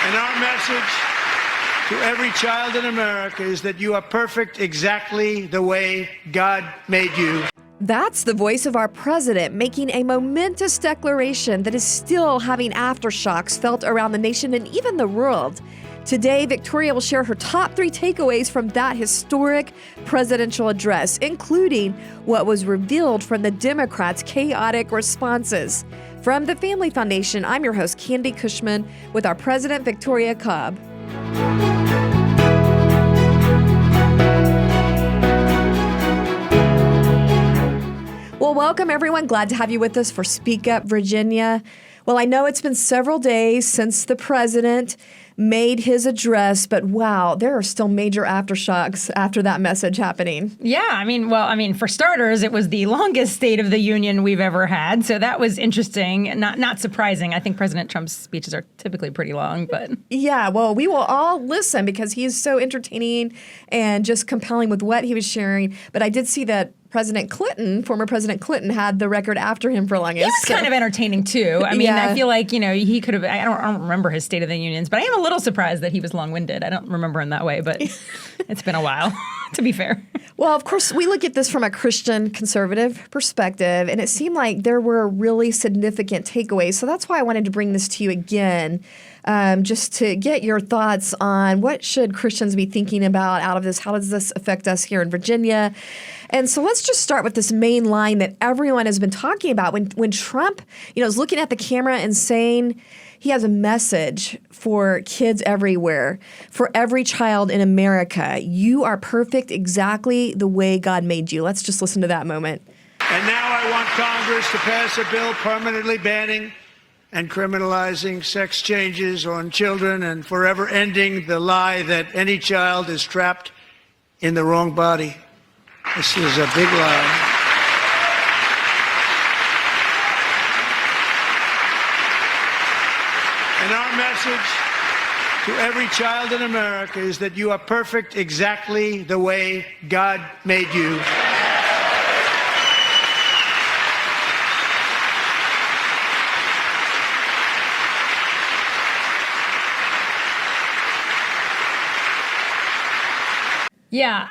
And our message to every child in America is that you are perfect exactly the way God made you. That's the voice of our president making a momentous declaration that is still having aftershocks felt around the nation and even the world. Today, Victoria will share her top 3 takeaways from that historic presidential address, including what was revealed from the Democrats' chaotic responses. From the Family Foundation, I'm your host, Candi Cushman, with our president, Victoria Cobb. Well, welcome everyone. Glad to have you with us for Speak Up Virginia. Well, I know it's been several days since the president made his address, but wow, there are still major aftershocks after that message happening. Yeah, for starters, it was the longest State of the Union we've ever had, so that was interesting. Not surprising. I think President Trump's speeches are typically pretty long, but yeah, well, we will all listen because he's so entertaining and just compelling with what he was sharing. But I did see that former President Clinton, had the record after him for longest. He was kind of entertaining too. I feel like, he could have, I don't remember his State of the Unions, but I am a little surprised that he was long-winded. I don't remember him that way, but it's been a while, to be fair. Well, of course, we look at this from a Christian conservative perspective, and it seemed like there were really significant takeaways. So that's why I wanted to bring this to you again, just to get your thoughts on what should Christians be thinking about out of this? How does this affect us here in Virginia? And so let's just start with this main line that everyone has been talking about. When Trump, is looking at the camera and saying he has a message for kids everywhere, for every child in America. You are perfect exactly the way God made you. Let's just listen to that moment. And now I want Congress to pass a bill permanently banning and criminalizing sex changes on children and forever ending the lie that any child is trapped in the wrong body. This is a big lie. And our message to every child in America is that you are perfect exactly the way God made you. Yeah,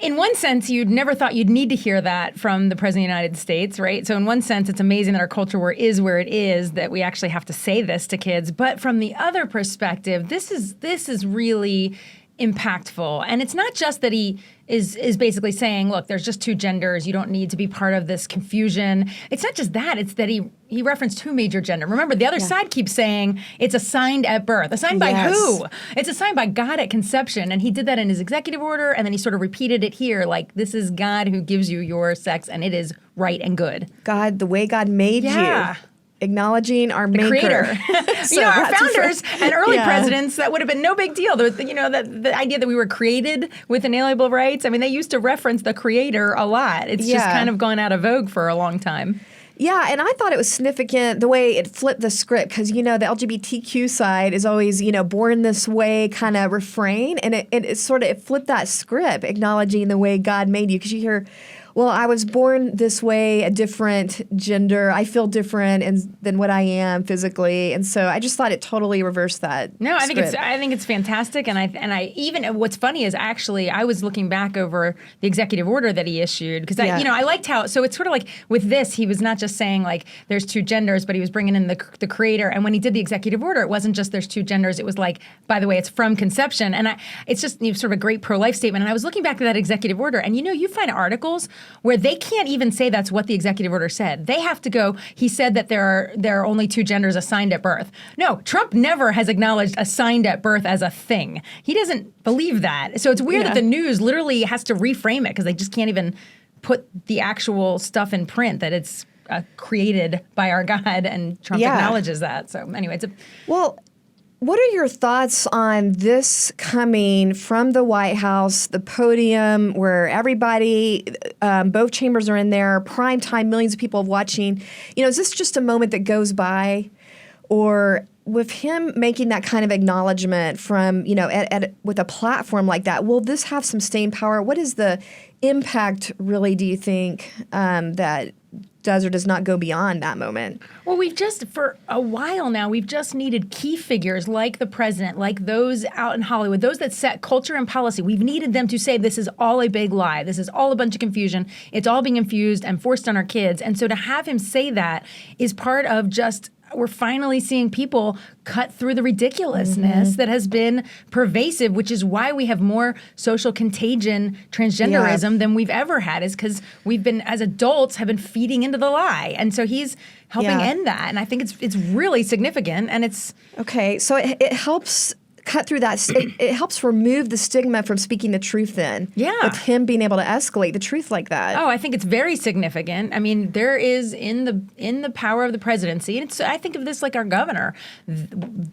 in one sense, you'd never thought you'd need to hear that from the President of the United States, right? So in one sense, it's amazing that our culture is where it is, that we actually have to say this to kids. But from the other perspective, this is really impactful. And it's not just that he is basically saying, look, there's just 2 genders. You don't need to be part of this confusion. It's not just that. It's that he referenced 2 major genders. Remember, the other side keeps saying it's assigned at birth. Assigned by who? It's assigned by God at conception. And he did that in his executive order, and then he sort of repeated it here, like this is God who gives you your sex, and it is right and good. God, the way God made you. Acknowledging our maker. Creator. So our founders and early presidents, that would have been no big deal. The idea that we were created with inalienable rights, they used to reference the creator a lot. It's just kind of gone out of vogue for a long time. Yeah, and I thought it was significant the way it flipped the script because, the LGBTQ side is always, born this way kind of refrain. And it flipped that script, acknowledging the way God made you. Because you hear, well, I was born this way, a different gender. I feel different than what I am physically, and so I just thought it totally reversed that. No, I script. think it's fantastic, and I even what's funny is actually I was looking back over the executive order that he issued because I liked how so it's sort of like with this he was not just saying like there's 2 genders, but he was bringing in the creator, and when he did the executive order, it wasn't just there's 2 genders. It was like, by the way, it's from conception, and it's just sort of a great pro-life statement. And I was looking back to that executive order, and you find articles where they can't even say that's what the executive order said. They have to go, he said that there are only 2 genders assigned at birth. No, Trump never has acknowledged assigned at birth as a thing. He doesn't believe that. So it's weird that the news literally has to reframe it because they just can't even put the actual stuff in print that it's created by our God, and Trump acknowledges that. So anyway, what are your thoughts on this coming from the White House, the podium where everybody, both chambers are in there, prime time, millions of people watching? Is this just a moment that goes by? Or with him making that kind of acknowledgement from, with a platform like that, will this have some staying power? What is the impact, really, do you think, that does or does not go beyond that moment. Well, for a while now, we've just needed key figures like the president, like those out in Hollywood, those that set culture and policy. We've needed them to say this is all a big lie. This is all a bunch of confusion. It's all being infused and forced on our kids. And so to have him say that is part of just we're finally seeing people cut through the ridiculousness that has been pervasive, which is why we have more social contagion transgenderism than we've ever had, is because we've been, as adults, have been feeding into the lie. And so he's helping end that. And I think it's really significant. And it's... Okay, so it helps cut through that. It helps remove the stigma from speaking the truth then. Yeah. With him being able to escalate the truth like that. Oh, I think it's very significant. I mean, there is in the power of the presidency, and I think of this like our governor.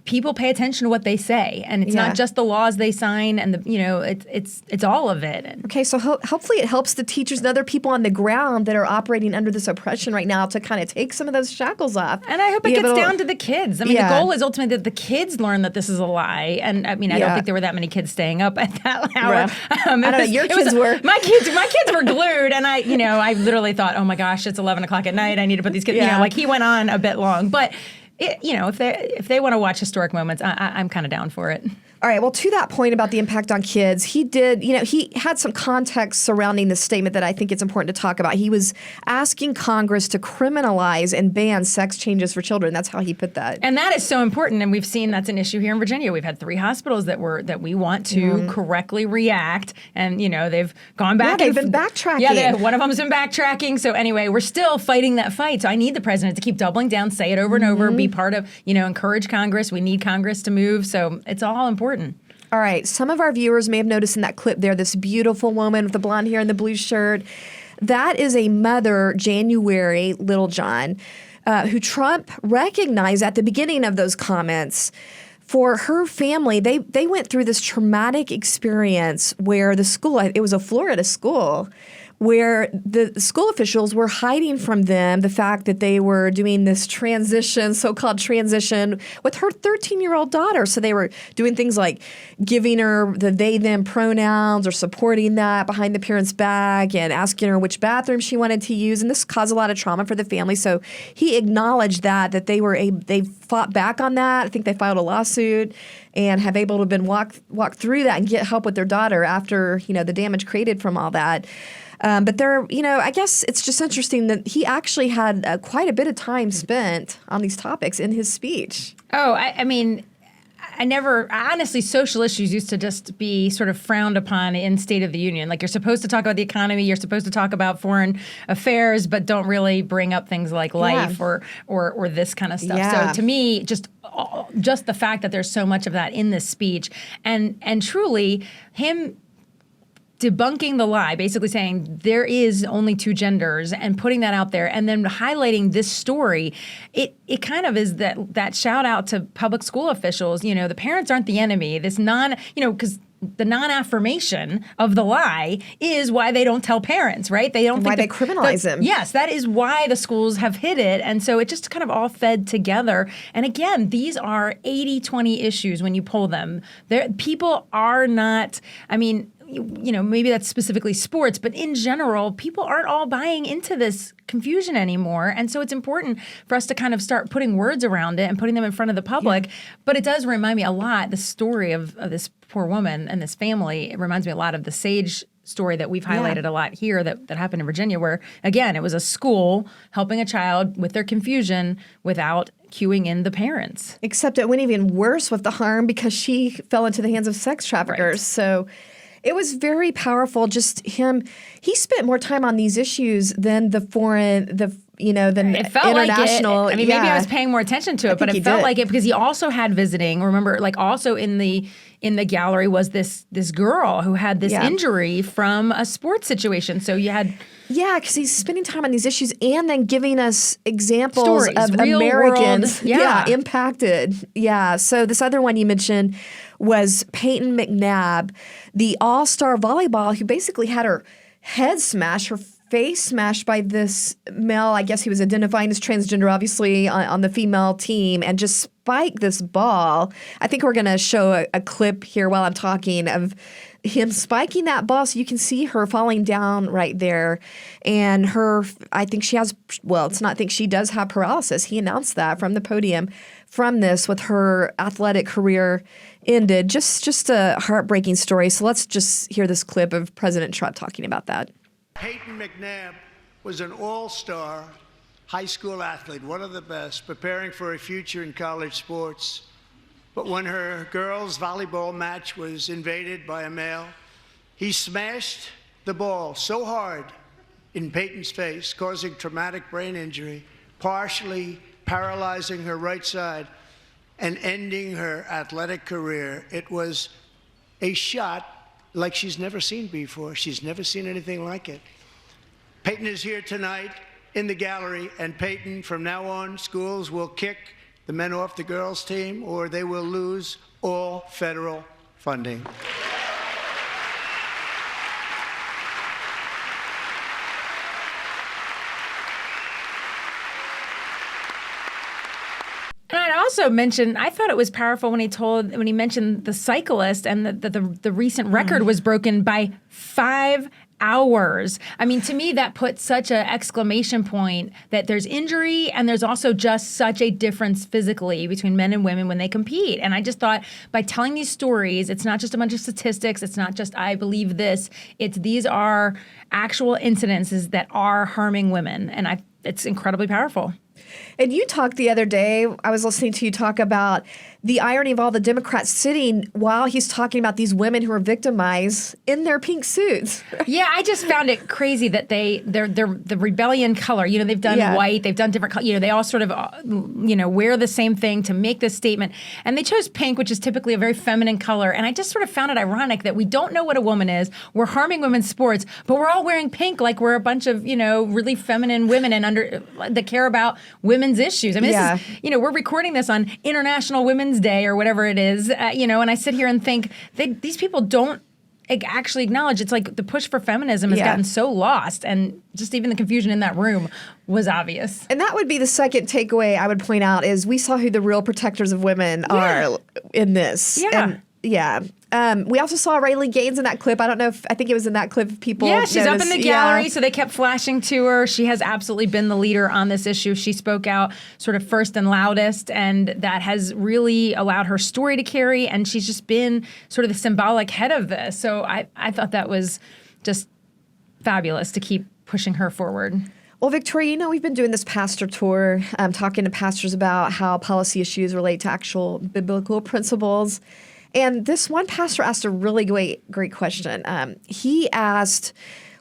People pay attention to what they say, and it's not just the laws they sign, and it's all of it. Okay, so hopefully it helps the teachers and other people on the ground that are operating under this oppression right now to kind of take some of those shackles off. And I hope it gets down to the kids. I mean, the goal is ultimately that the kids learn that this is a lie. And I mean, I don't think there were that many kids staying up at that hour. Right. I don't know. Your kids were. My kids were glued, and I literally thought, oh my gosh, it's 11 o'clock at night. I need to put these kids. Like he went on a bit long, but if they want to watch historic moments, I'm kind of down for it. All right. Well, to that point about the impact on kids, he did, he had some context surrounding this statement that I think it's important to talk about. He was asking Congress to criminalize and ban sex changes for children. That's how he put that. And that is so important. And we've seen that's an issue here in Virginia. We've had 3 hospitals that we want to correctly react. And, they've gone back. Yeah, they've been backtracking. Yeah, one of them's been backtracking. So anyway, we're still fighting that fight. So I need the president to keep doubling down, say it over and over, be part of, encourage Congress. We need Congress to move. So it's all important. All right. Some of our viewers may have noticed in that clip there, this beautiful woman with the blonde hair and the blue shirt. That is a mother, January Littlejohn, who Trump recognized at the beginning of those comments. For her family, they went through this traumatic experience where the school, it was a Florida school, where the school officials were hiding from them the fact that they were doing this so-called transition with her 13-year-old daughter. So they were doing things like giving her the they-them pronouns or supporting that behind the parents' back and asking her which bathroom she wanted to use. And this caused a lot of trauma for the family. So he acknowledged that they fought back on that. I think they filed a lawsuit and have able to walk through that and get help with their daughter after, the damage created from all that. But I guess it's just interesting that he actually had quite a bit of time spent on these topics in his speech. Oh, I mean, honestly, social issues used to just be sort of frowned upon in State of the Union. Like you're supposed to talk about the economy, you're supposed to talk about foreign affairs, but don't really bring up things like life or this kind of stuff. Yeah. So to me, just the fact that there's so much of that in this speech and truly him debunking the lie, basically saying there is only 2 genders and putting that out there and then highlighting this story, it kind of is that shout out to public school officials, the parents aren't the enemy. This because the non-affirmation of the lie is why they don't tell parents, right? They don't why they criminalize them. Yes, that is why the schools have hid it. And so it just kind of all fed together. And again, these are 80-20 issues when you pull them. People are not, maybe that's specifically sports, but in general, people aren't all buying into this confusion anymore. And so it's important for us to kind of start putting words around it and putting them in front of the public. Yeah. But it does remind me a lot, the story of this poor woman and this family. It reminds me a lot of the Sage story that we've highlighted a lot here that happened in Virginia, where, again, it was a school helping a child with their confusion without cueing in the parents. Except it went even worse with the harm because she fell into the hands of sex traffickers. Right. So it was very powerful. Just him, he spent more time on these issues than the it felt international. Like it. Maybe I was paying more attention to it, but it felt like it because he also had visiting. Remember, also in the gallery was this girl who had this injury from a sports situation. So you had. Yeah, because he's spending time on these issues and then giving us examples stories, of real Americans world, impacted. Yeah, so this other one you mentioned was Peyton McNabb, the all-star volleyball who basically had her head smashed, her face smashed by this male. I guess he was identifying as transgender, obviously, on the female team, and just spiked this ball. I think we're going to show a clip here while I'm talking of him spiking that ball, so you can see her falling down right there. And I think she has, well, it's not think she does have paralysis. He announced that from the podium from this, with her athletic career ended. Just a heartbreaking story. So let's just hear this clip of President Trump talking about that. Peyton McNabb was an all-star high school athlete, one of the best, preparing for a future in college sports. But when her girls' volleyball match was invaded by a male, he smashed the ball so hard in Peyton's face, causing traumatic brain injury, partially paralyzing her right side and ending her athletic career. It was a shot like she's never seen before. She's never seen anything like it. Peyton is here tonight in the gallery, and Peyton, from now on, schools will kick the men off the girls' team, or they will lose all federal funding. And I'd also mention, I thought it was powerful when he mentioned the cyclist, and the recent record was broken by 5 hours. I mean, to me, that puts such an exclamation point that there's injury and there's also just such a difference physically between men and women when they compete. And I just thought, by telling these stories, it's not just a bunch of statistics. It's not just, I believe this. These are actual incidences that are harming women. And it's incredibly powerful. And you talked the other day, I was listening to you talk about the irony of all the Democrats sitting while he's talking about these women who are victimized in their pink suits. Yeah, I just found it crazy that they're the rebellion color. You know, they've done white, they've done different colors. You know, they all sort of, wear the same thing to make this statement. And they chose pink, which is typically a very feminine color. And I just sort of found it ironic that we don't know what a woman is. We're harming women's sports, but we're all wearing pink like we're a bunch of, really feminine women and that care about women's issues. I mean, this is, we're recording this on International Women's Day or whatever it is, and I sit here and think these people don't actually acknowledge. It's like the push for feminism has gotten so lost, and just even the confusion in that room was obvious. And that would be the second takeaway I would point out is we saw who the real protectors of women are in this. We also saw Riley Gaines in that clip. I think it was in that clip. People she's up in the gallery, so they kept flashing to her. She has absolutely been the leader on this issue. She spoke out sort of first and loudest, and that has really allowed her story to carry, and she's just been sort of the symbolic head of this. So I thought that was just fabulous to keep pushing her forward. Well, Victoria, we've been doing this pastor tour, talking to pastors about how policy issues relate to actual biblical principles. And this one pastor asked a really great question. He asked,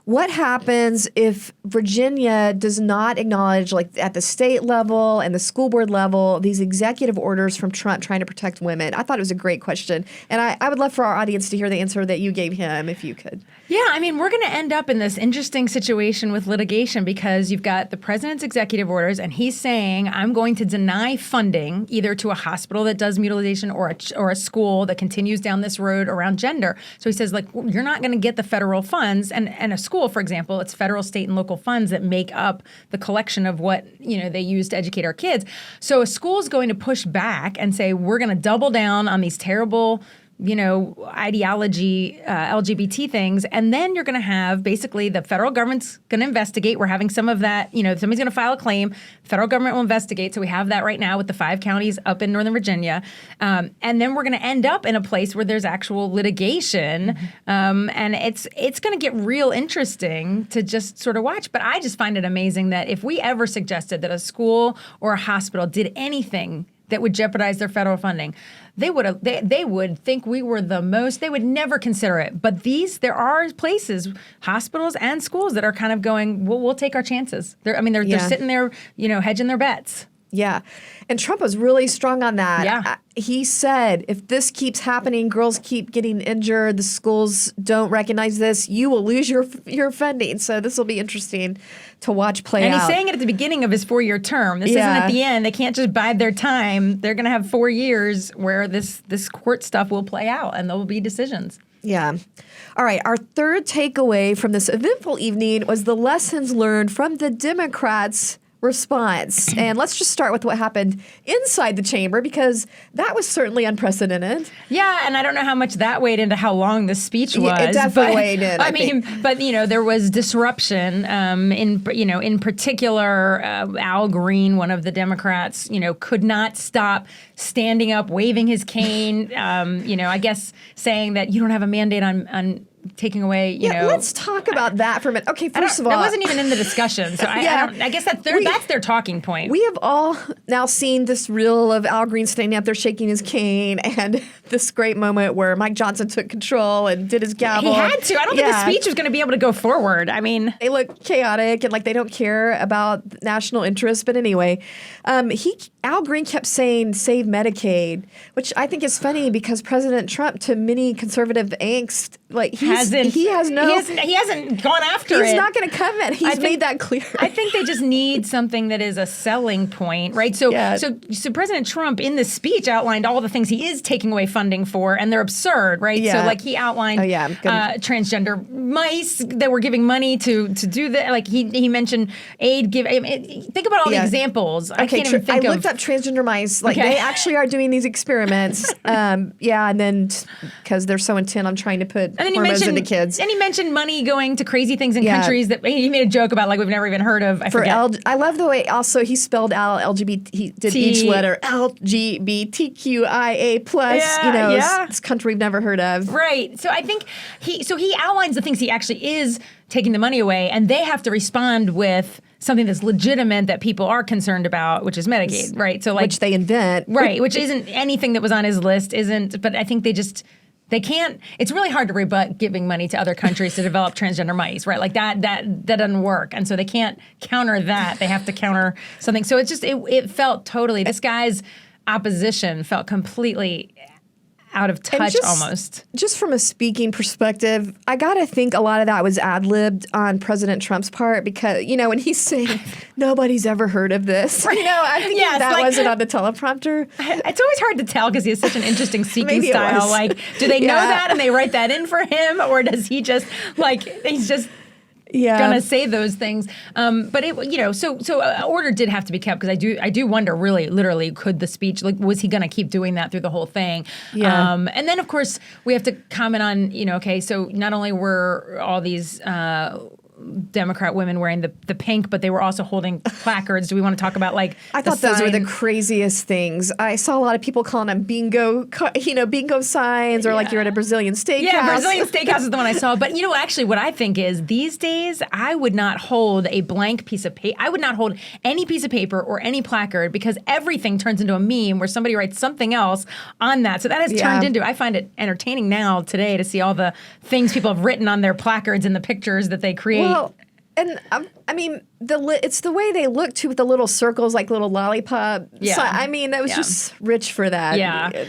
what happens if Virginia does not acknowledge, like at the state level and the school board level, these executive orders from Trump trying to protect women? I thought it was a great question. And I would love for our audience to hear the answer that you gave him, if you could. Yeah, I mean, we're going to end up in this interesting situation with litigation because you've got the president's executive orders, and he's saying, I'm going to deny funding either to a hospital that does mutilation or a school that continues down this road around gender. So he says, you're not going to get the federal funds, and a school, for example, it's federal, state, and local funds that make up the collection of what, they use to educate our kids. So a school's going to push back and say, we're going to double down on these terrible ideology, LGBT things. And then you're going to have basically the federal government's going to investigate. We're having some of that, somebody's going to file a claim. The federal government will investigate. So we have that right now with the 5 counties up in Northern Virginia. And then we're going to end up in a place where there's actual litigation. And it's going to get real interesting to just sort of watch. But I just find it amazing that if we ever suggested that a school or a hospital did anything that would jeopardize their federal funding, they would think we were the most. They would never consider it. But there are places, hospitals and schools, that are kind of going, we'll take our chances. They're sitting there, hedging their bets. Yeah. And Trump was really strong on that. Yeah. He said, if this keeps happening, girls keep getting injured, the schools don't recognize this, you will lose your funding. So this will be interesting to watch play out. And he's saying it at the beginning of his 4-year term. This isn't at the end. They can't just bide their time. They're going to have 4 years where this court stuff will play out and there will be decisions. Yeah. All right. Our third takeaway from this eventful evening was the lessons learned from the Democrats' response. And let's just start with what happened inside the chamber, because that was certainly unprecedented. Yeah, and I don't know how much that weighed into how long the speech was. Yeah, it definitely weighed in. I mean, but there was disruption. In particular, Al Green, one of the Democrats, could not stop standing up, waving his cane. I guess saying that you don't have a mandate on taking away, let's talk about that for a minute. Okay, first of all, that wasn't even in the discussion. So I guess that's their talking point. We have all now seen this reel of Al Green standing up there shaking his cane, and this great moment where Mike Johnson took control and did his gavel. He had to. I don't think the speech was going to be able to go forward. I mean, they look chaotic and like they don't care about national interests. But anyway, Al Green kept saying "Save Medicaid," which I think is funny because President Trump, to many conservative angst, like he hasn't gone after it. He's not going to come at. He's made that clear. I think they just need something that is a selling point, right? So President Trump in this speech outlined all the things he is taking away funding for, and they're absurd, right? Yeah. So like he outlined transgender mice that were giving money to do that. Like he mentioned aid. Think about all the examples. I can't even think I looked up transgender mice. Like they actually are doing these experiments. And then because they're so intent on trying to put hormones into kids. And he mentioned money going to crazy things in countries that he made a joke about, like we've never even heard of. I love the way also he spelled out LGBT. He did each letter LGBTQIA plus. This country we've never heard of. Right. So I think he outlines the things he actually is taking the money away, and they have to respond with something that's legitimate that people are concerned about, which is Medicaid, right? So which they invent, right? Which isn't anything that was on his list, but I think they can't. It's really hard to rebut giving money to other countries to develop transgender mice, right? Like that doesn't work, and so they can't counter that. They have to counter something. So it felt totally. This guy's opposition felt completely out of touch almost. Just from a speaking perspective, I got to think a lot of that was ad-libbed on President Trump's part because, when he's saying, nobody's ever heard of this. I think that wasn't on the teleprompter. It's always hard to tell because he has such an interesting speaking style. Like, do they know that and they write that in for him? Or does he just, he's just gonna say those things, but order did have to be kept because I do wonder, really, literally, could the speech was he gonna keep doing that through the whole thing? Yeah. And then of course we have to comment on so not only were all these Democrat women wearing the pink, but they were also holding placards. Do we want to talk about I thought those were the craziest things. I saw a lot of people calling them bingo signs, or like you're at a Brazilian steakhouse. Yeah, Brazilian steakhouse is the one I saw. But actually, what I think is these days I would not hold a blank piece of paper. I would not hold any piece of paper or any placard because everything turns into a meme where somebody writes something else on that. So that has turned into. I find it entertaining now today to see all the things people have written on their placards and the pictures that they create. Well, and I mean, it's the way they look too, with the little circles, like little lollipop. Yeah. So, I mean, that was just rich for that. Yeah. It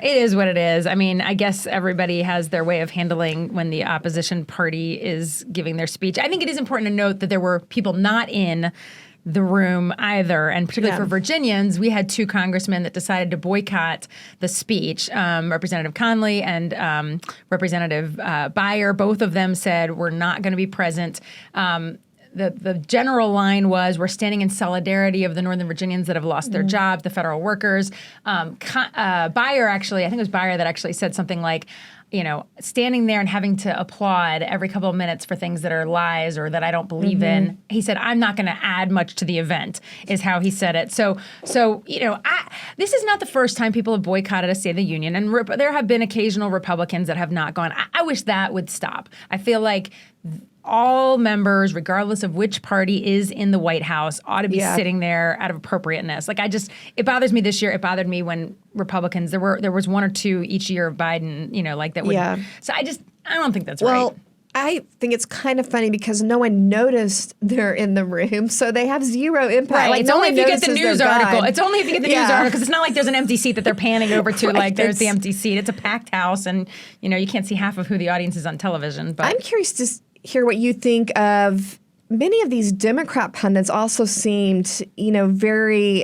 is what it is. I mean, I guess everybody has their way of handling when the opposition party is giving their speech. I think it is important to note that there were people not in the room either. And particularly for Virginians, we had two congressmen that decided to boycott the speech, Representative Conley and Representative Beyer. Both of them said, we're not going to be present. The general line was, we're standing in solidarity of the Northern Virginians that have lost their jobs, the federal workers. Beyer actually, I think it was Beyer that actually said something like, standing there and having to applaud every couple of minutes for things that are lies or that I don't believe in. He said, I'm not going to add much to the event, is how he said it. So this is not the first time people have boycotted a State of the Union. And there have been occasional Republicans that have not gone. I wish that would stop. I feel like all members, regardless of which party is in the White House, ought to be sitting there out of appropriateness. It bothers me this year. It bothered me when Republicans, there was one or two each year of Biden, that would. Yeah. So I don't think that's right. Well, I think it's kind of funny because no one noticed they're in the room, so they have zero impact. Right. It's only if you get the news article. It's only if you get the news article, because it's not like there's an empty seat that they're panning over to. There's the empty seat. It's a packed house, and you can't see half of who the audience is on television. But I'm curious to hear what you think of. Many of these Democrat pundits also seemed, very.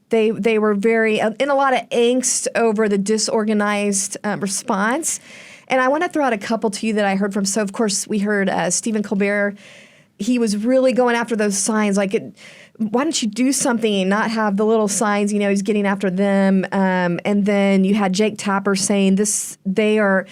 They were very in a lot of angst over the disorganized response. And I want to throw out a couple to you that I heard from. So, of course, we heard Stephen Colbert. He was really going after those signs. Like, why don't you do something and not have the little signs? He's getting after them. And then you had Jake Tapper saying they're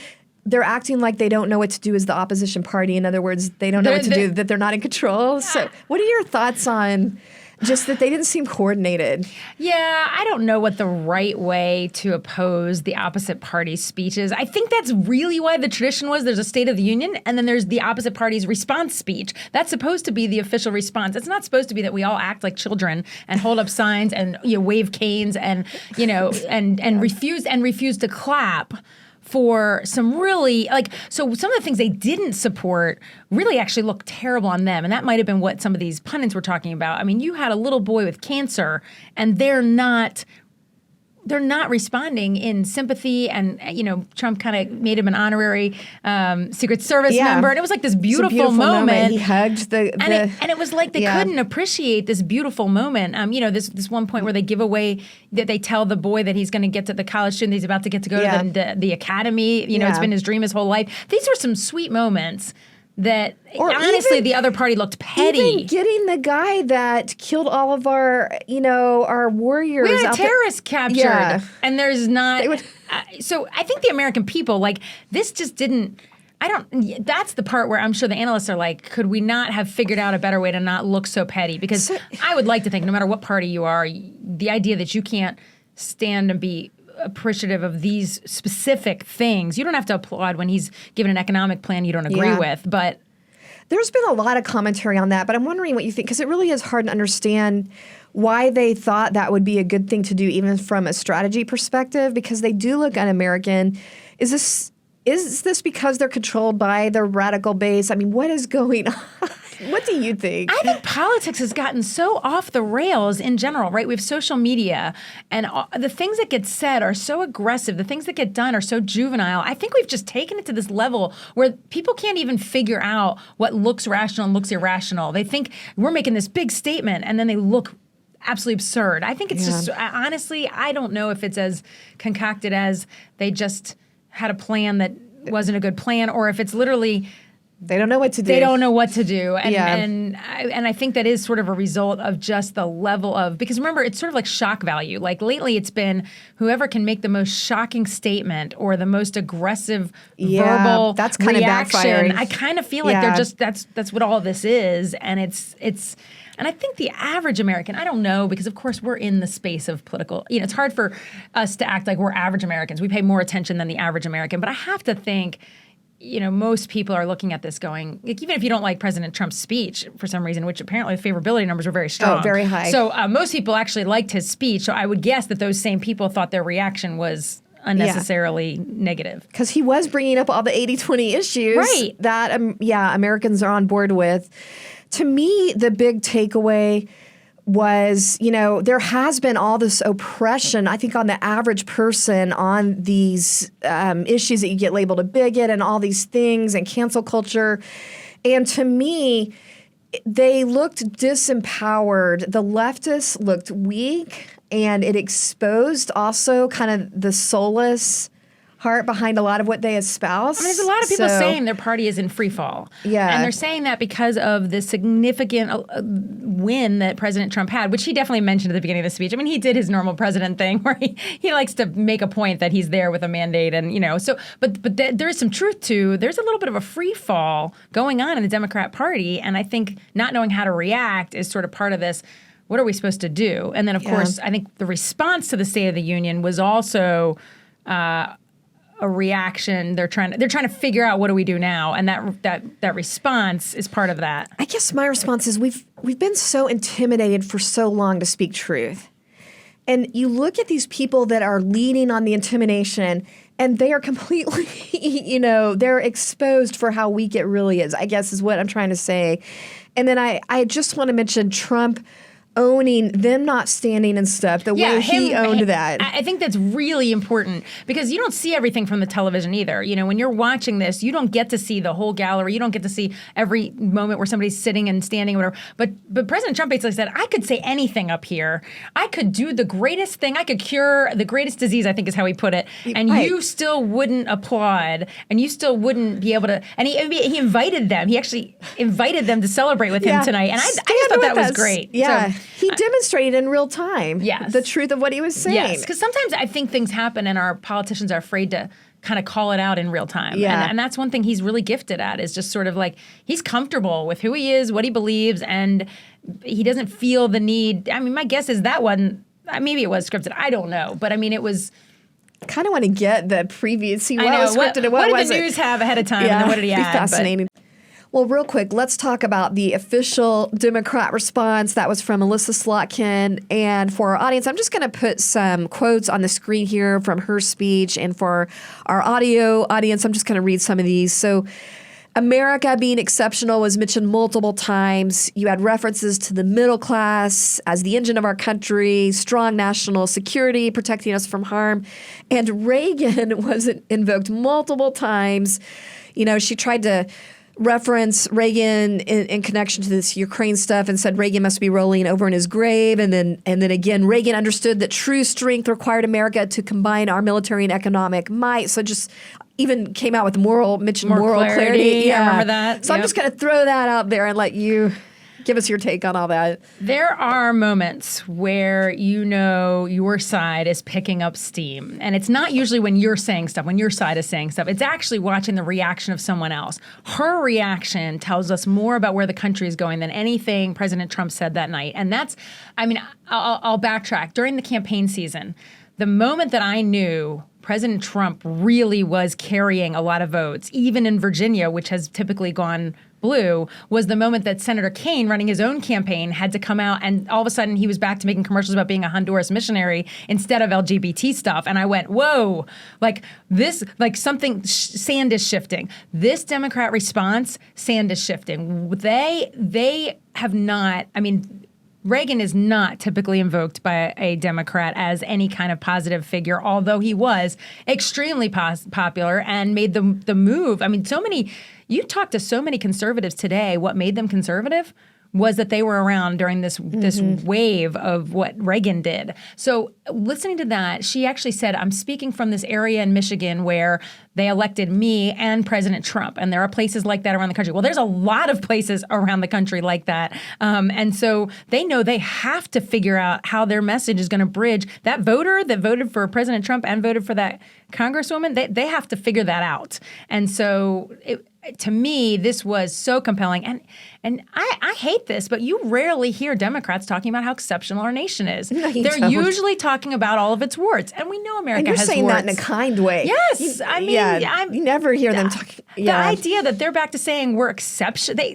acting like they don't know what to do as the opposition party. In other words, they don't know what to do, that they're not in control. So what are your thoughts on just that they didn't seem coordinated? Yeah, I don't know what the right way to oppose the opposite party's speeches. I think that's really why the tradition was there's a State of the Union and then there's the opposite party's response speech. That's supposed to be the official response. It's not supposed to be that we all act like children and hold up signs and wave canes and and refuse to clap for some really, so some of the things they didn't support really actually looked terrible on them. And that might have been what some of these pundits were talking about. I mean, you had a little boy with cancer, and they're not responding in sympathy, and Trump kind of made him an honorary Secret Service member, and it was like this beautiful moment. He hugged and it was like they couldn't appreciate this beautiful moment. This one point where they give away that they tell the boy that he's going to get to the college student, he's about to get to go to the academy. It's been his dream his whole life. These were some sweet moments. That honestly, even, the other party looked petty. Even getting the guy that killed all of our warriors. We had a terrorist captured, and there's not. So I think the American people, this just didn't. That's the part where I'm sure the analysts are like, could we not have figured out a better way to not look so petty? Because I would like to think, no matter what party you are, the idea that you can't stand and be appreciative of these specific things. You don't have to applaud when he's given an economic plan you don't agree with, but there's been a lot of commentary on that, but I'm wondering what you think, because it really is hard to understand why they thought that would be a good thing to do, even from a strategy perspective, because they do look un-American. Is this because they're controlled by the radical base? I mean, what is going on? What do you think? I think politics has gotten so off the rails in general, right? We have social media, and the things that get said are so aggressive. The things that get done are so juvenile. I think we've just taken it to this level where people can't even figure out what looks rational and looks irrational. They think we're making this big statement, and then they look absolutely absurd. I think it's just, honestly, I don't know if it's as concocted as they just had a plan that wasn't a good plan, or if it's literally they don't know what to do. They don't know what to do. And I think that is sort of a result of just the level of, because remember, it's sort of like shock value. Like lately it's been whoever can make the most shocking statement or the most aggressive verbal that's kind reaction. Of backfiring. I kind of feel like they're just, that's what all this is. And it's and I think the average American, I don't know, because of course we're in the space of political, it's hard for us to act like we're average Americans. We pay more attention than the average American. But I have to think, most people are looking at this going, even if you don't like President Trump's speech for some reason, which apparently the favorability numbers were very strong. Oh, very high. So most people actually liked his speech. So I would guess that those same people thought their reaction was unnecessarily negative. Because he was bringing up all the 80-20 issues that, Americans are on board with. To me, the big takeaway was, there has been all this oppression, I think, on the average person on these issues that you get labeled a bigot and all these things and cancel culture. And to me, they looked disempowered. The leftists looked weak, and it exposed also kind of the soulless heart behind a lot of what they espouse. I mean, there's a lot of people saying their party is in free fall. Yeah. And they're saying that because of the significant win that President Trump had, which he definitely mentioned at the beginning of the speech. I mean, he did his normal president thing where he likes to make a point that he's there with a mandate. And, but there is some truth to, there's a little bit of a free fall going on in the Democrat Party. And I think not knowing how to react is sort of part of this. What are we supposed to do? And then, of course, I think the response to the State of the Union was also a reaction. They're trying to figure out what do we do now, and that response is part of that. I guess my response is we've been so intimidated for so long to speak truth, and you look at these people that are leading on the intimidation, and they are completely, they're exposed for how weak it really is. I guess is what I'm trying to say, and then I just want to mention Trump. owning them not standing and stuff, the way he owned that. I think that's really important because you don't see everything from the television either. You know, when you're watching this, you don't get to see the whole gallery. You don't get to see every moment where somebody's sitting and standing or whatever. But President Trump basically said, I could say anything up here. I could do the greatest thing. I could cure the greatest disease, I think is how he put it. And you still wouldn't applaud and you still wouldn't be able to. And he invited them. He actually invited them to celebrate with him tonight. And I just thought that was great. Yeah. So, he demonstrated in real time the truth of what he was saying. Yes, because sometimes I think things happen and our politicians are afraid to kind of call it out in real time. Yeah. And that's one thing he's really gifted at is just sort of like he's comfortable with who he is, what he believes, and he doesn't feel the need. I mean, my guess is that one, maybe it was scripted. I don't know. But I mean, it was... kind of want to get the previous, see what was scripted and what did the news have ahead of time and then what did he add? Fascinating. Well, real quick, let's talk about the official Democrat response. That was from Melissa Slotkin. And for our audience, I'm just going to put some quotes on the screen here from her speech. And for our audio audience, I'm just going to read some of these. So, America being exceptional was mentioned multiple times. You had references to the middle class as the engine of our country, strong national security, protecting us from harm. And Reagan was invoked multiple times. You know, she tried to reference Reagan in connection to this Ukraine stuff and said Reagan must be rolling over in his grave. And then again, Reagan understood that true strength required America to combine our military and economic might. So just even came out with moral clarity. Yeah. I remember that. So I'm just going to throw that out there and let you give us your take on all that. There are moments where you know your side is picking up steam. And it's not usually when you're saying stuff, when your side is saying stuff. It's actually watching the reaction of someone else. Her reaction tells us more about where the country is going than anything President Trump said that night. And that's, I mean, I'll backtrack. During the campaign season, the moment that I knew President Trump really was carrying a lot of votes, even in Virginia, which has typically gone blue, was the moment that Senator Kaine, running his own campaign, had to come out and all of a sudden he was back to making commercials about being a Honduras missionary instead of LGBT stuff. And I went, whoa, like this, like something, sand is shifting. This Democrat response, sand is shifting. They have not, I mean, Reagan is not typically invoked by a Democrat as any kind of positive figure, although he was extremely popular and made the move. I mean, you talk to so many conservatives today, what made them conservative was that they were around during this wave of what Reagan did. So listening to that, she actually said, I'm speaking from this area in Michigan where they elected me and President Trump. And there are places like that around the country. Well, there's a lot of places around the country like that. And so they know they have to figure out how their message is going to bridge that voter that voted for President Trump and voted for that Congresswoman. They have to figure that out. And so to me, this was so compelling. And I hate this, but you rarely hear Democrats talking about how exceptional our nation is. No, They're usually talking about all of its warts. And we know America has warts. And you're saying that in a kind way. Yes. I mean, you never hear them talking. The idea that they're back to saying we're exceptional.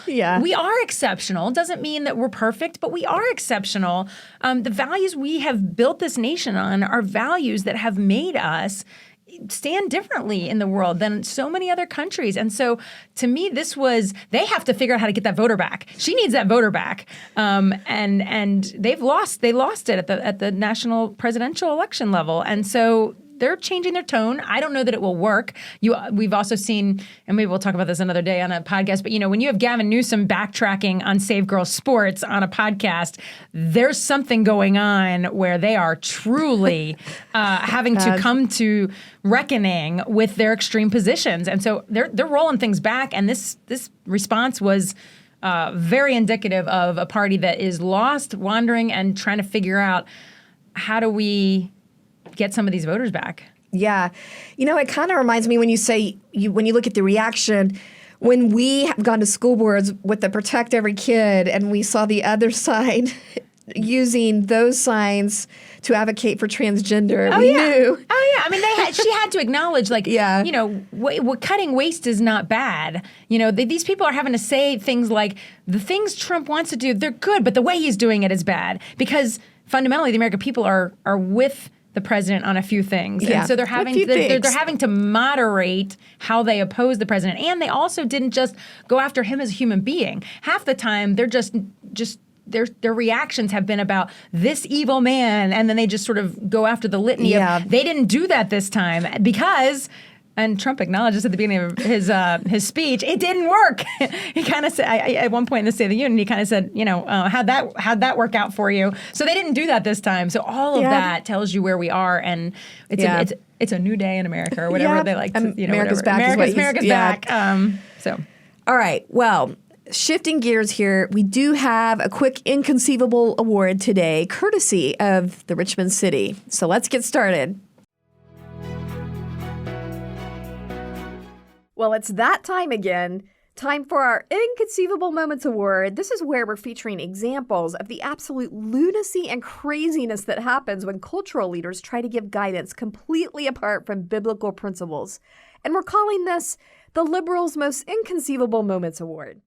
Yeah. We are exceptional. Doesn't mean that we're perfect, but we are exceptional. The values we have built this nation on are values that have made us stand differently in the world than so many other countries. And so to me, they have to figure out how to get that voter back. She needs that voter back. And they lost it at the national presidential election level. And so they're changing their tone. I don't know that it will work. We've also seen, and maybe we'll talk about this another day on a podcast, but when you have Gavin Newsom backtracking on Save Girls Sports on a podcast, there's something going on where they are truly having to come to reckoning with their extreme positions. And so they're rolling things back. And this response was very indicative of a party that is lost, wandering, and trying to figure out how do we get some of these voters back. Yeah. It kind of reminds me when you say, when you look at the reaction, when we have gone to school boards with the Protect Every Kid and we saw the other side using those signs to advocate for transgender, we knew. Oh, yeah. I mean, she had to acknowledge, cutting waste is not bad. These people are having to say things like, the things Trump wants to do, they're good, but the way he's doing it is bad. Because fundamentally, the American people are with the president on a few things. Yeah. And so they're having to moderate how they oppose the president. And they also didn't just go after him as a human being. Half the time, they're just their reactions have been about this evil man, and then they just sort of go after the litany of they didn't do that this time because. And Trump acknowledges at the beginning of his speech, it didn't work. He kind of said at one point in the State of the Union, he kind of said, how'd that work out for you? So they didn't do that this time. So all of that tells you where we are, and it's a new day in America or whatever they like to, America's whatever. back. America's back. So all right, well. Shifting gears here, we do have a quick Inconceivable Award today, courtesy of the Richmond City. So let's get started. Well, it's that time again. Time for our Inconceivable Moments Award. This is where we're featuring examples of the absolute lunacy and craziness that happens when cultural leaders try to give guidance completely apart from biblical principles. And we're calling this the Liberals' Most Inconceivable Moments Award.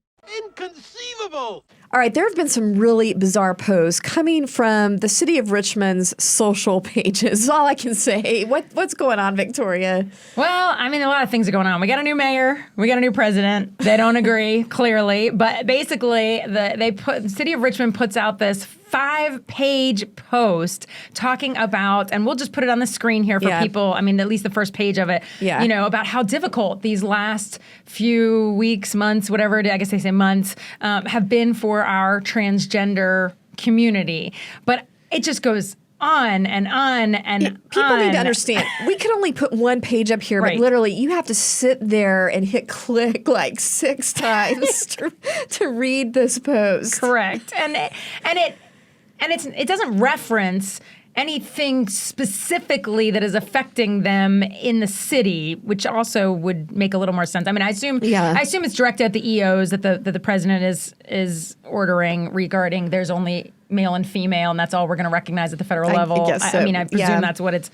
Inconceivable! All right, there have been some really bizarre posts coming from the city of Richmond's social pages. Is all I can say. What's going on, Victoria? Well, I mean, a lot of things are going on. We got a new mayor. We got a new president. They don't agree, clearly. But basically, the city of Richmond puts out this 5-page post talking about, and we'll just put it on the screen here for people. I mean, at least the first page of it, about how difficult these last few weeks, months, whatever it is, I guess they say months, have been for our transgender community. But it just goes on and on and people need to understand, we can only put one page up here, but literally you have to sit there and hit click like 6 times to read this post. Correct. And it doesn't reference anything specifically that is affecting them in the city, which also would make a little more sense. I mean, I assume it's directed at the EOs that the president is ordering regarding there's only male and female, and that's all we're going to recognize at the federal level. I guess so. I mean, I presume that's what it's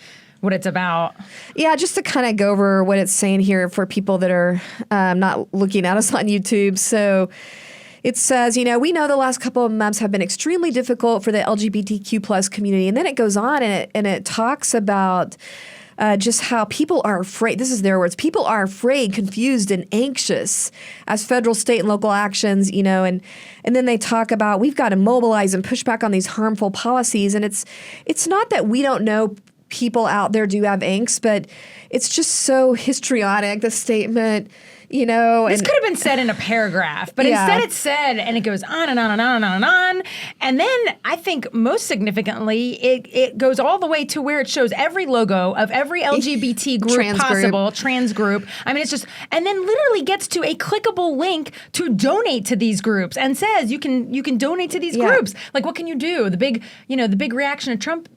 about. Yeah, just to kind of go over what it's saying here for people that are not looking at us on YouTube. So it says, we know the last couple of months have been extremely difficult for the LGBTQ plus community. And then it goes on and it talks about just how people are afraid. This is their words. People are afraid, confused, and anxious as federal, state, and local actions, and then they talk about we've got to mobilize and push back on these harmful policies. And it's not that we don't know people out there do have angst, but it's just so histrionic, the statement. This could have been said in a paragraph, but instead it's said, and it goes on and on and on and on and on. And then I think most significantly, it goes all the way to where it shows every logo of every LGBT group trans group. I mean, it's just, and then literally gets to a clickable link to donate to these groups and says you can donate to these groups. Like, what can you do? The big reaction to Trump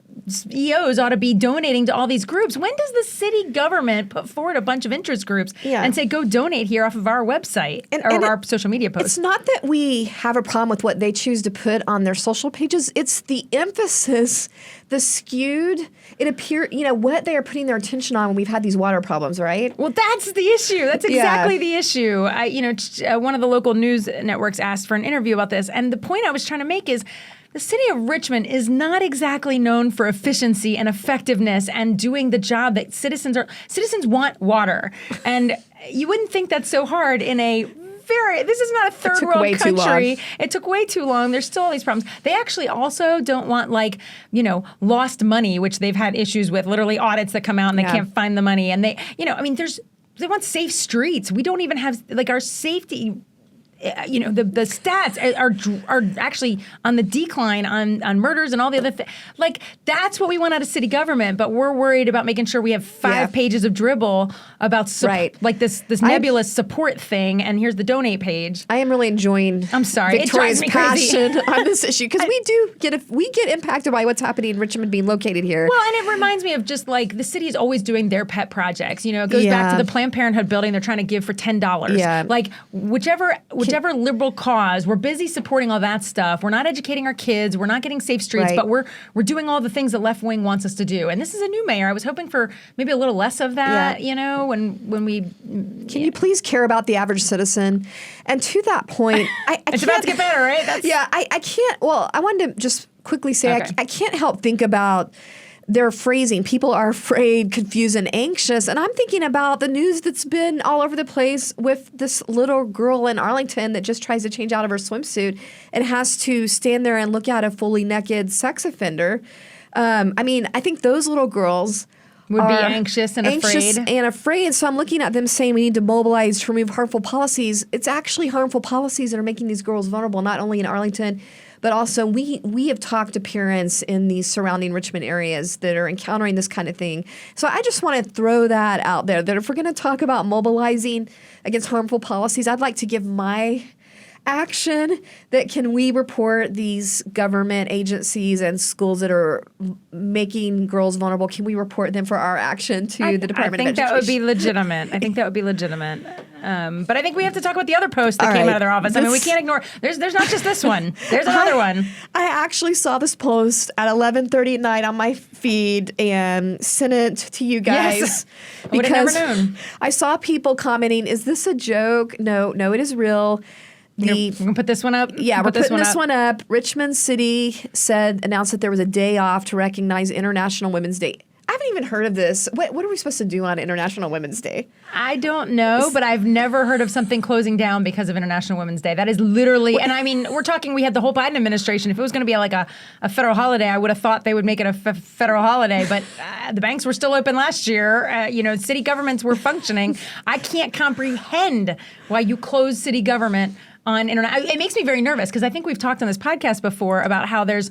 EOs ought to be donating to all these groups. When does the city government put forward a bunch of interest groups and say, go donate here off of our website or our social media posts? It's not that we have a problem with what they choose to put on their social pages. It's the emphasis, the skewed, what they are putting their attention on when we've had these water problems, right? Well, that's the issue. That's exactly the issue. One of the local news networks asked for an interview about this. And the point I was trying to make is, the city of Richmond is not exactly known for efficiency and effectiveness and doing the job that citizens want water. And you wouldn't think that's so hard in this is not a third world country. It took way too long. There's still all these problems. They actually also don't want lost money, which they've had issues with, literally audits that come out and they can't find the money. And they want safe streets. We don't even have our safety. The stats are actually on the decline on murders and all the other things. That's what we want out of city government, but we're worried about making sure we have 5 pages of dribble about this nebulous support thing, and here's the donate page. I am really enjoying Victoria's passion on this issue, because we get impacted by what's happening in Richmond being located here. Well, and it reminds me of just the city is always doing their pet projects. It goes back to the Planned Parenthood building they're trying to give for $10. Yeah. Whichever liberal cause, we're busy supporting all that stuff. We're not educating our kids. We're not getting safe streets, but we're doing all the things the left wing wants us to do. And this is a new mayor. I was hoping for maybe a little less of that, when we... Can you please care about the average citizen? And to that point, it's about to get better, right? I can't... Well, I wanted to just quickly say, I can't help think about their phrasing. People are afraid, confused, and anxious. And I'm thinking about the news that's been all over the place with this little girl in Arlington that just tries to change out of her swimsuit and has to stand there and look at a fully naked sex offender. I think those little girls would be anxious and afraid. So I'm looking at them saying we need to mobilize to remove harmful policies. It's actually harmful policies that are making these girls vulnerable, not only in Arlington, but also we have talked to parents in these surrounding Richmond areas that are encountering this kind of thing. So I just want to throw that out there, that if we're going to talk about mobilizing against harmful policies, I'd like to give my action that can we report these government agencies and schools that are making girls vulnerable, can we report them for our action to the Department of Education? I think that would be legitimate. But I think we have to talk about the other post that came out of their office. We can't ignore, there's not just this one. There's another one. I actually saw this post at 11:30 at night on my feed and sent it to you guys. Yes. I would have never known. I saw people commenting, is this a joke? No, it is real. We're going to put this one up? Yeah, we're putting this one up. Richmond City announced that there was a day off to recognize International Women's Day. I haven't even heard of this. What are we supposed to do on International Women's Day? I don't know, but I've never heard of something closing down because of International Women's Day. That is literally, and we're talking, we had the whole Biden administration. If it was going to be like a federal holiday, I would have thought they would make it a federal holiday, but the banks were still open last year. City governments were functioning. I can't comprehend why you close city government on internet. It makes me very nervous because I think we've talked on this podcast before about how there's,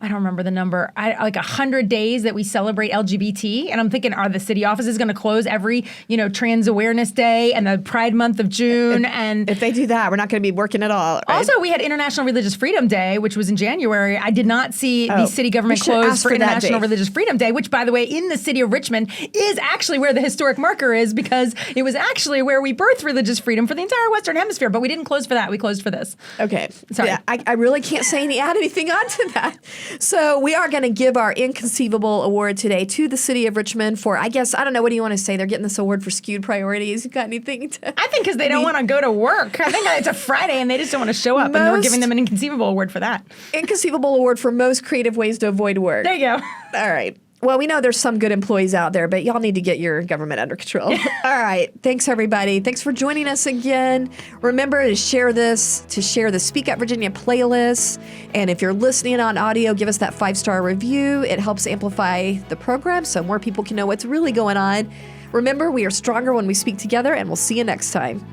I don't remember the number, like 100 days that we celebrate LGBT. And I'm thinking, are the city offices going to close every, Trans Awareness Day and the Pride Month of June? And if they do that, we're not going to be working at all. Right? Also, we had International Religious Freedom Day, which was in January. I did not see the city government close for International Religious Freedom Day, which, by the way, in the city of Richmond is actually where the historic marker is because it was actually where we birthed religious freedom for the entire Western Hemisphere. But we didn't close for that. We closed for this. Okay. Sorry. Yeah, I really can't add anything on to that. So we are going to give our Inconceivable Award today to the city of Richmond for, I don't know, what do you want to say? They're getting this award for skewed priorities. You got anything to... I think because they don't want to go to work. I think it's a Friday and they just don't want to show up. And we're giving them an Inconceivable Award for that. Inconceivable Award for most creative ways to avoid work. There you go. All right. Well, we know there's some good employees out there, but y'all need to get your government under control. All right. Thanks, everybody. Thanks for joining us again. Remember to share the Speak Up Virginia playlist. And if you're listening on audio, give us that 5-star review. It helps amplify the program so more people can know what's really going on. Remember, we are stronger when we speak together, and we'll see you next time.